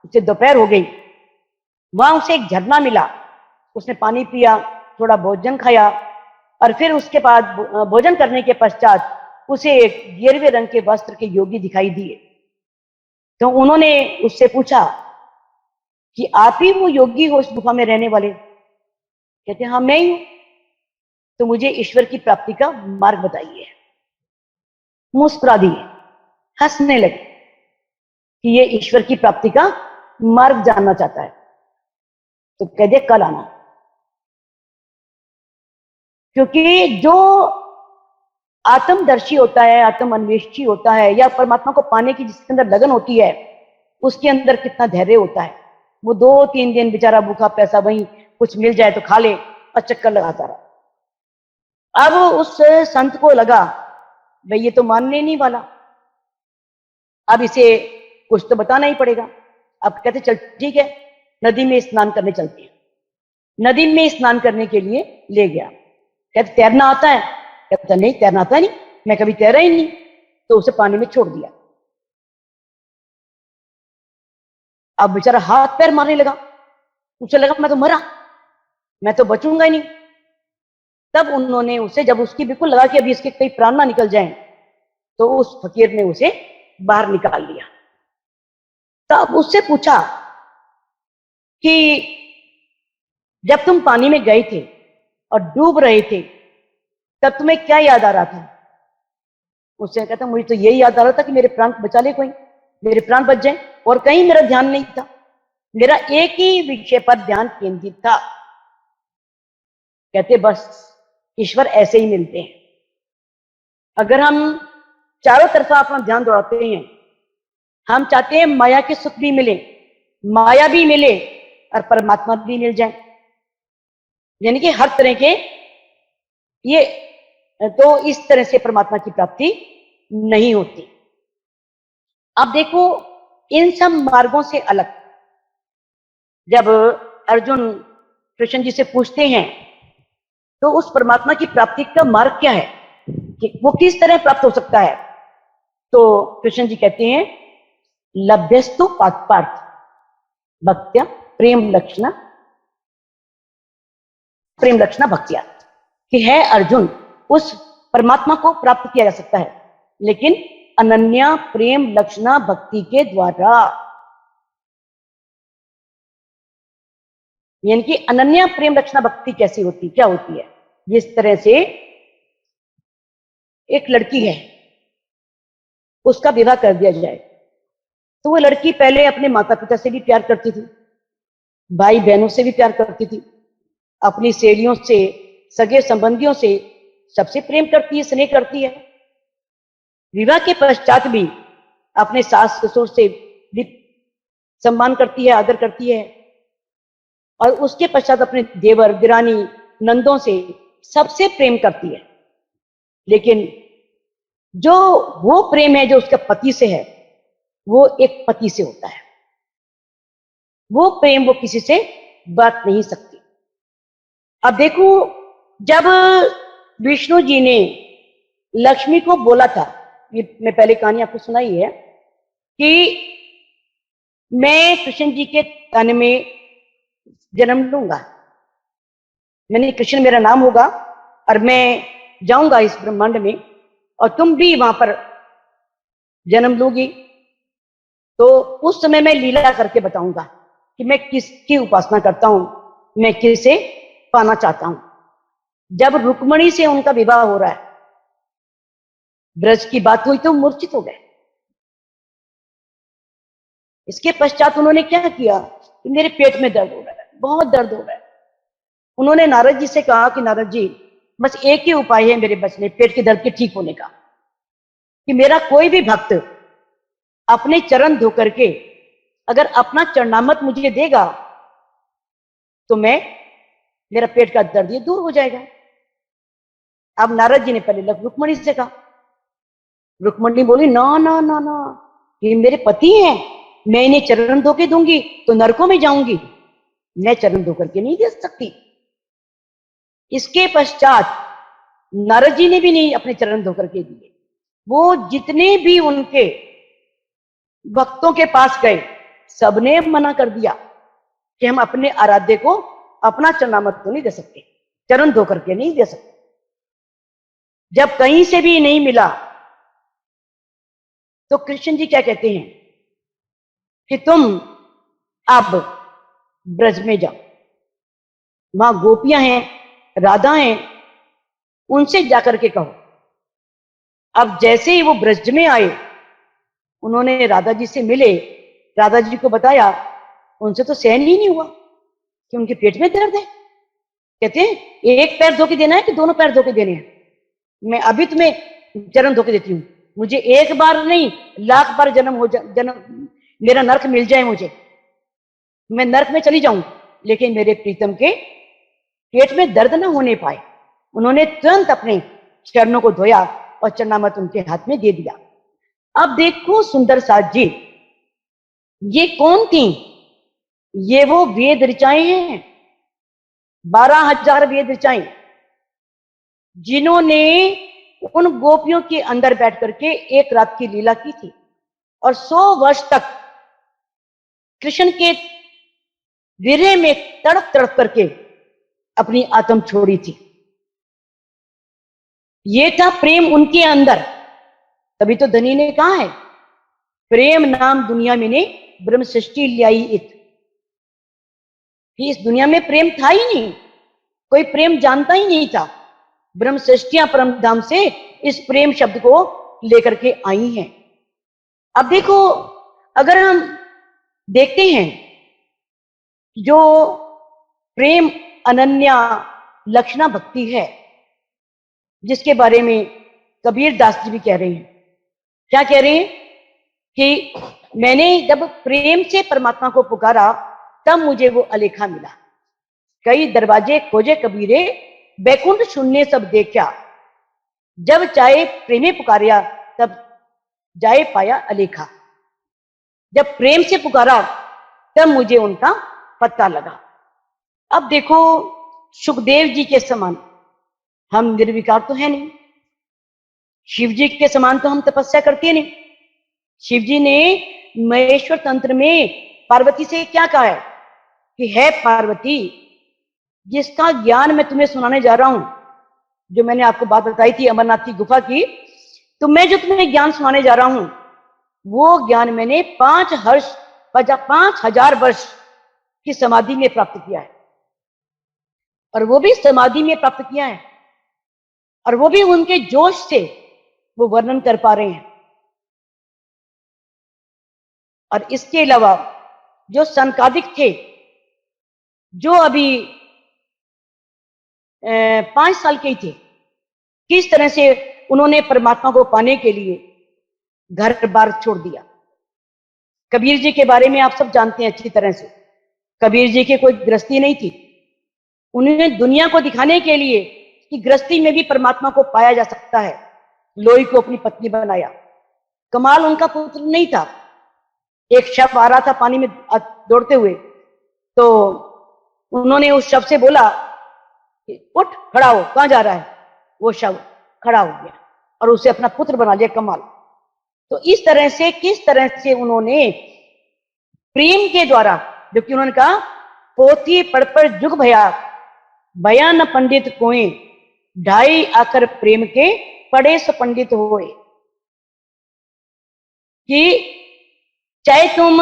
उसे दोपहर हो गई, वहां उसे एक झरना मिला। उसने पानी पिया, थोड़ा भोजन खाया और फिर उसके बाद भोजन करने के पश्चात उसे एक गेरुए रंग के वस्त्र के योगी दिखाई दिए। तो उन्होंने उससे पूछा कि आप ही वो योगी हो उस गुफा में रहने वाले? कहते हाँ मैं ही हूं। तो मुझे ईश्वर की प्राप्ति का मार्ग बताइए। मुस्कुरा दिए, हंसने लगे कि ये ईश्वर की प्राप्ति का मार्ग जानना चाहता है। तो कह दिया कल आना। क्योंकि जो आत्मदर्शी होता है, आत्म अन्वेषी होता है, या परमात्मा को पाने की जिसके अंदर लगन होती है, उसके अंदर कितना धैर्य होता है। वो 2-3 दिन बेचारा भूखा पैसा वहीं कुछ मिल जाए तो खा ले और चक्कर लगाता रहा। अब उस संत को लगा भाई ये तो मानने नहीं वाला, अब इसे कुछ तो बताना ही पड़ेगा। अब कहते चल ठीक है, नदी में स्नान करने चलते हैं। नदी में स्नान करने के लिए ले गया। कहते तैरना आता है? कहता नहीं तैरना आता नहीं, मैं कभी तैरा ही नहीं। तो उसे पानी में छोड़ दिया। अब बेचारा हाथ पैर मारने लगा, उसे लगा मैं तो मरा, मैं तो बचूंगा ही नहीं। तब उन्होंने उसे, जब उसकी बिल्कुल लगा कि अभी इसके कई प्राण ना निकल जाएं, तो उस फकीर ने उसे बाहर निकाल लिया। तब उससे पूछा कि जब तुम पानी में गए थे और डूब रहे थे तब तुम्हें क्या याद आ रहा था? उससे कहता मुझे तो यही याद आ रहा था कि मेरे प्राण बचा ले कोई, मेरे प्राण बच जाए, और कहीं मेरा ध्यान नहीं था। मेरा एक ही विषय पर ध्यान केंद्रित था। कहते बस ईश्वर ऐसे ही मिलते हैं। अगर हम चारों तरफा अपना ध्यान दौड़ाते हैं, हम चाहते हैं माया के सुख भी मिले, माया भी मिले और परमात्मा भी मिल जाए, यानी कि हर तरह के ये, तो इस तरह से परमात्मा की प्राप्ति नहीं होती। अब देखो इन सब मार्गों से अलग जब अर्जुन कृष्ण जी से पूछते हैं तो उस परमात्मा की प्राप्ति का मार्ग क्या है, कि वो किस तरह प्राप्त हो सकता है? तो कृष्ण जी कहते हैं लभ्यस्तु पार्थ भक्त्या प्रेम लक्षणा भक्तिया, कि है अर्जुन उस परमात्मा को प्राप्त किया जा सकता है, लेकिन अनन्या प्रेम लक्षणा भक्ति के द्वारा। यानी कि अनन्या प्रेम लक्षणा भक्ति कैसी होती, क्या होती है? जिस तरह से एक लड़की है, उसका विवाह कर दिया जाए तो वो लड़की पहले अपने माता पिता से भी प्यार करती थी, भाई बहनों से भी प्यार करती थी, अपनी सहेलियों से, सगे संबंधियों से, सबसे प्रेम करती है, स्नेह करती है। विवाह के पश्चात भी अपने सास ससुर से भी सम्मान करती है, आदर करती है, और उसके पश्चात अपने देवर दिरानी नंदों से सबसे प्रेम करती है। लेकिन जो वो प्रेम है जो उसका पति से है, वो एक पति से होता है। वो प्रेम वो किसी से बांट नहीं सकती। अब देखो, जब विष्णु जी ने लक्ष्मी को बोला था, ये मैं पहले कहानी आपको सुनाई है कि मैं कृष्ण जी के तन में जन्म लूंगा, मैंने कृष्ण मेरा नाम होगा और मैं जाऊंगा इस ब्रह्मांड में और तुम भी वहां पर जन्म लोगी, तो उस समय मैं लीला करके बताऊंगा कि मैं किसकी उपासना करता हूं, मैं किसे पाना चाहता हूं। जब रुक्मणी से उनका विवाह हो रहा है, ब्रज की बात हुई तो मूर्छित हो गए। इसके पश्चात उन्होंने क्या किया कि मेरे पेट में दर्द हो रहा है, बहुत दर्द हो रहा है। उन्होंने नारद जी से कहा कि नारद जी, बस एक ही उपाय है मेरे बचने, पेट के दर्द के ठीक होने का, कि मेरा कोई भी भक्त अपने चरण धो करके अगर अपना चरणामृत मुझे देगा तो मेरा पेट का दर्द ये दूर हो जाएगा। अब नारद जी ने पहले रुक्मणी से कहा, रुक्मणी बोली ना ना ना ना, ये मेरे पति हैं, मैं इन्हें चरण धो के दूंगी तो नरकों में जाऊंगी, मैं चरण धो करके नहीं दे सकती। इसके पश्चात नारद जी ने भी नहीं अपने चरण धो करके दिए। वो जितने भी उनके भक्तों के पास गए, सबने मना कर दिया कि हम अपने आराध्य को अपना चरणामृत तो नहीं दे सकते, चरण धो करके नहीं दे सकते। जब कहीं से भी नहीं मिला तो कृष्ण जी क्या कहते हैं कि तुम अब ब्रज में जाओ, वहां गोपियां हैं, राधा हैं, उनसे जाकर के कहो। अब जैसे ही वो ब्रज में आए, उन्होंने राधा जी से मिले, राधा जी को बताया, उनसे तो सहन ही नहीं हुआ कि उनके पेट में दर्द है। कहते हैं एक पैर धो के देना है कि दोनों पैर धो के देने हैं, मैं अभी तुम्हें चरण धो के देती हूँ, मुझे एक बार नहीं लाख बार जन्म मेरा नरक मिल जाए, मुझे मैं नरक में चली जाऊं, लेकिन मेरे प्रीतम के पेट में दर्द ना होने पाए। उन्होंने तुरंत अपने चरणों को धोया और चरणामृत उनके हाथ में दे दिया। अब देखो सुंदर साथ जी, ये कौन थी? ये वो वेद ऋचाएं हैं, 12,000 वेद ऋचाएं, जिन्होंने उन गोपियों के अंदर बैठ करके एक रात की लीला की थी और 100 वर्ष तक कृष्ण के विरह में तड़प तड़प करके अपनी आत्म छोड़ी थी। ये था प्रेम उनके अंदर। तभी तो धनी ने कहा है, प्रेम नाम दुनिया में ने ब्रह्म सृष्टि लाई इत। इस दुनिया में प्रेम था ही नहीं, कोई प्रेम जानता ही नहीं था। ब्रह्म सृष्टियां परम धाम से इस प्रेम शब्द को लेकर के आई हैं। अब देखो, अगर हम देखते हैं जो प्रेम अनन्या लक्षणा भक्ति है, जिसके बारे में कबीर दास जी भी कह रहे हैं, क्या कह रहे हैं कि मैंने जब प्रेम से परमात्मा को पुकारा तब मुझे वो अलेखा मिला, कई दरवाजे खोजे कबीरे, बैकुंठ शून्य सब देखा, जब चाहे प्रेमे पुकारिया तब जाए पाया अलेखा। जब प्रेम से पुकारा तब मुझे उनका पता लगा। अब देखो, सुखदेव जी के समान हम निर्विकार तो है नहीं, शिव जी के समान तो हम तपस्या करते नहीं। शिव जी ने महेश्वर तंत्र में पार्वती से क्या कहा है कि है पार्वती, जिसका ज्ञान मैं तुम्हें सुनाने जा रहा हूं, जो मैंने आपको बात बताई थी अमरनाथ की गुफा की, तो मैं जो तुम्हें ज्ञान सुनाने जा रहा हूं वो ज्ञान मैंने 5,000 वर्ष की समाधि में प्राप्त किया है, और वो भी समाधि में प्राप्त किया है, और वो भी उनके जोश से वो वर्णन कर पा रहे हैं। और इसके अलावा जो सनकादिक थे, जो अभी 5 साल के ही थे, किस तरह से उन्होंने परमात्मा को पाने के लिए घर बार छोड़ दिया। कबीर जी के बारे में आप सब जानते हैं अच्छी तरह से। कबीर जी की कोई गृहस्थी नहीं थी, उन्होंने दुनिया को दिखाने के लिए कि गृहस्थी में भी परमात्मा को पाया जा सकता है, लोई को अपनी पत्नी बनाया। कमाल उनका पुत्र नहीं था, एक शव आ रहा था पानी में दौड़ते हुए, तो उन्होंने उस शव से बोला कि उठ, खड़ा हो, कहां जा रहा है? वो शव खड़ा हो गया और उसे अपना पुत्र बना लिया। कमाल। तो इस तरह से, किस तरह से उन्होंने प्रेम के द्वारा, जबकि उन्होंने कहा पोथी पढ़ पर जुग भया, भया न पंडित कोई, ढाई आकर प्रेम के पढ़े सो पंडित होए। कि चाहे तुम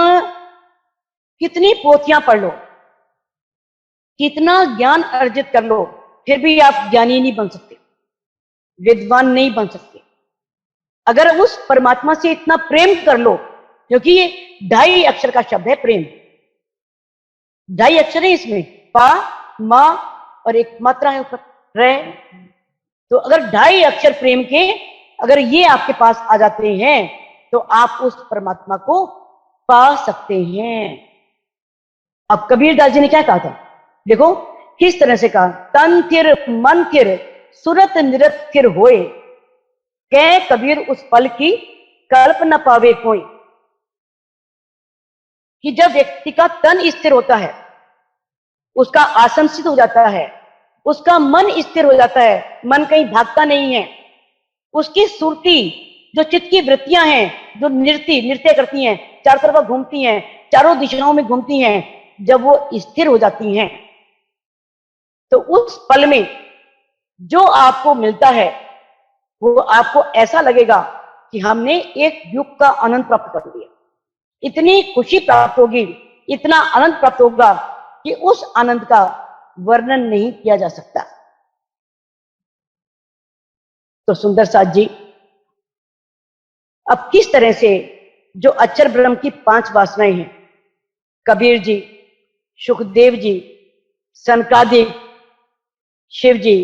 कितनी पोथियां पढ़ लो, कितना ज्ञान अर्जित कर लो, फिर भी आप ज्ञानी नहीं बन सकते, विद्वान नहीं बन सकते। अगर उस परमात्मा से इतना प्रेम कर लो, क्योंकि ये 2.5 अक्षर का शब्द है प्रेम। 2.5 अक्षर है इसमें, पा, मा और एक मात्रा है ऊपर, रे। तो अगर 2.5 अक्षर प्रेम के अगर ये आपके पास आ जाते हैं तो आप उस परमात्मा को पा सकते हैं। अब कबीरदास जी ने क्या कहा था, देखो किस तरह से कहा, तन थिर मन थिर सुरत निरत थिर होए, कह कबीर उस पल की कल्प न पावे कोई। कि जब व्यक्ति का तन स्थिर होता है, उसका आसन स्थित हो जाता है, उसका मन स्थिर हो जाता है, मन कहीं भागता नहीं है, उसकी सुरती, जो चित्त की वृत्तियां हैं, जो नृत्य करती हैं, चारों तरफ घूमती हैं, चारों दिशाओं में घूमती हैं, जब वो स्थिर हो जाती हैं तो उस पल में जो आपको मिलता है वो आपको ऐसा लगेगा कि हमने एक युग का आनंद प्राप्त कर लिया। इतनी खुशी प्राप्त होगी, इतना आनंद प्राप्त होगा कि उस आनंद का वर्णन नहीं किया जा सकता। तो सुंदर साथ जी, अब किस तरह से जो अक्षर ब्रह्म की 5 वासनाएं हैं, कबीर जी, सुखदेव जी, सनकादिक, शिव जी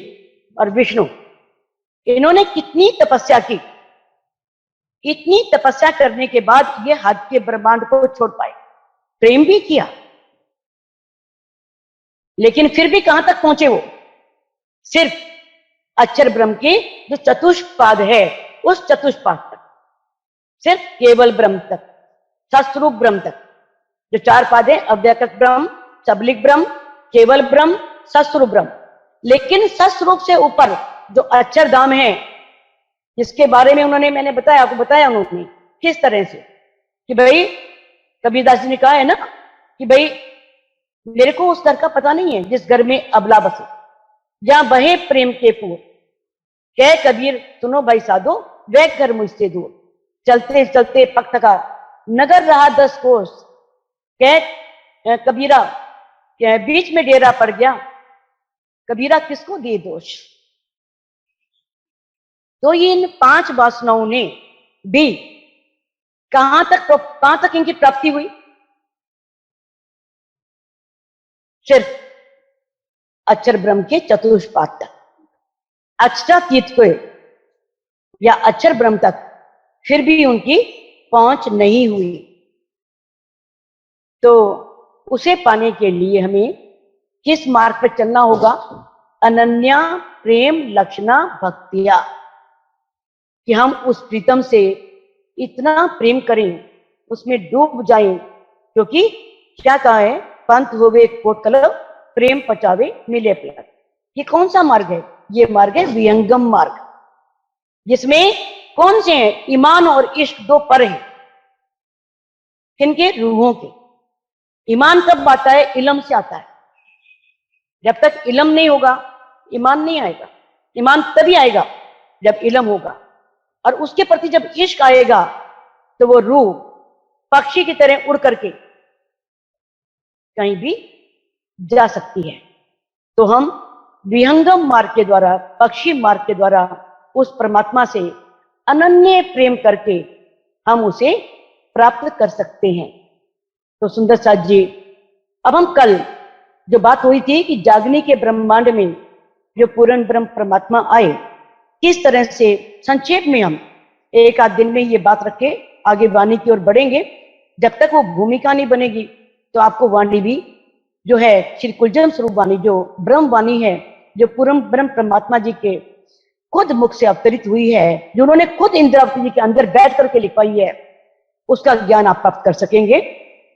और विष्णु, इन्होंने कितनी तपस्या की, इतनी तपस्या करने के बाद ये हद के ब्रह्मांड को छोड़ पाए, प्रेम भी किया, लेकिन फिर भी कहां तक पहुंचे वो? सिर्फ अक्षर ब्रह्म के जो चतुष्पाद है उस चतुष्पाद तक, सिर्फ केवल ब्रह्म तक, सस्वरूप ब्रह्म तक। जो 4 पाद है, अव्यक्त ब्रह्म, सबलिक ब्रह्म, केवल ब्रह्म, सस्वरूप ब्रह्म। लेकिन सस्वरूप से ऊपर जो अक्षरधाम है, जिसके बारे में उन्होंने, मैंने बताया, आपको बताया उन्होंने किस तरह से कि भाई कबीरदास जी ने कहा है ना कि भाई मेरे को उस घर का पता नहीं है जिस घर में अबला बसे, जहां बहे प्रेम के पूर, कह कबीर सुनो भाई साधो, वह घर मुझसे दूर, चलते चलते पग थका, नगर रहा 10 कोस, कह कबीरा बीच में डेरा पड़ गया, कबीरा किसको दे दोष। तो ये इन 5 वासनाओं ने भी कहां तक इनकी प्राप्ति हुई? सिर्फ अक्षर ब्रह्म के चतुष्पाद तक, अक्षरातीत को या अक्षर ब्रह्म तक फिर भी उनकी पहुंच नहीं हुई। तो उसे पाने के लिए हमें किस मार्ग पर चलना होगा? अनन्या प्रेम लक्षणा भक्तिया, कि हम उस प्रीतम से इतना प्रेम करें, उसमें डूब जाएं, क्योंकि क्या कहा है, पंथ होवे कोट कलव, प्रेम पचावे मिले प्यार। ये कौन सा मार्ग है? ये मार्ग है विहंगम मार्ग, जिसमें कौन से हैं? ईमान और इश्क 2 पर हैं। किनके? रूहों के। ईमान कब आता है? इल्म से आता है। जब तक इल्म नहीं होगा ईमान नहीं आएगा। ईमान तभी आएगा जब इल्म होगा, और उसके प्रति जब इश्क आएगा तो वो रूह पक्षी की तरह उड़ करके कहीं भी जा सकती है। तो हम विहंगम मार्ग के द्वारा, पक्षी मार्ग के द्वारा उस परमात्मा से अनन्य प्रेम करके हम उसे प्राप्त कर सकते हैं। तो सुंदर साथ जी, अब हम कल जो बात हुई थी कि जागने के ब्रह्मांड में जो पूर्ण ब्रह्म परमात्मा आए, किस तरह से संक्षेप में हम एक आध दिन में ये बात रख के आगे वाणी की ओर बढ़ेंगे। जब तक वो भूमिका नहीं बनेगी तो आपको वाणी भी जो है श्री कुलजम स्वरूप वाणी, जो ब्रह्म वाणी है, जो पूर्ण ब्रह्म परमात्मा जी के खुद मुख से अवतरित हुई है, जो उन्होंने खुद इंद्रावती जी के अंदर बैठ करके लिखवाई है, उसका ज्ञान आप प्राप्त कर सकेंगे।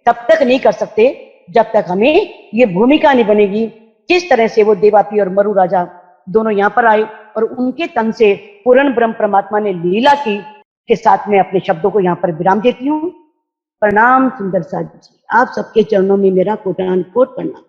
तब तक नहीं कर सकते जब तक हमें ये भूमिका नहीं बनेगी। किस तरह से वो देवापी और मरु राजा दोनों यहाँ पर आए और उनके तन से पूर्ण ब्रह्म परमात्मा ने लीला की, के साथ में अपने शब्दों को यहाँ पर विराम देती हूँ। प्रणाम सुंदर साथ जी, आप सबके चरणों में मेरा कोटान कोट प्रणाम।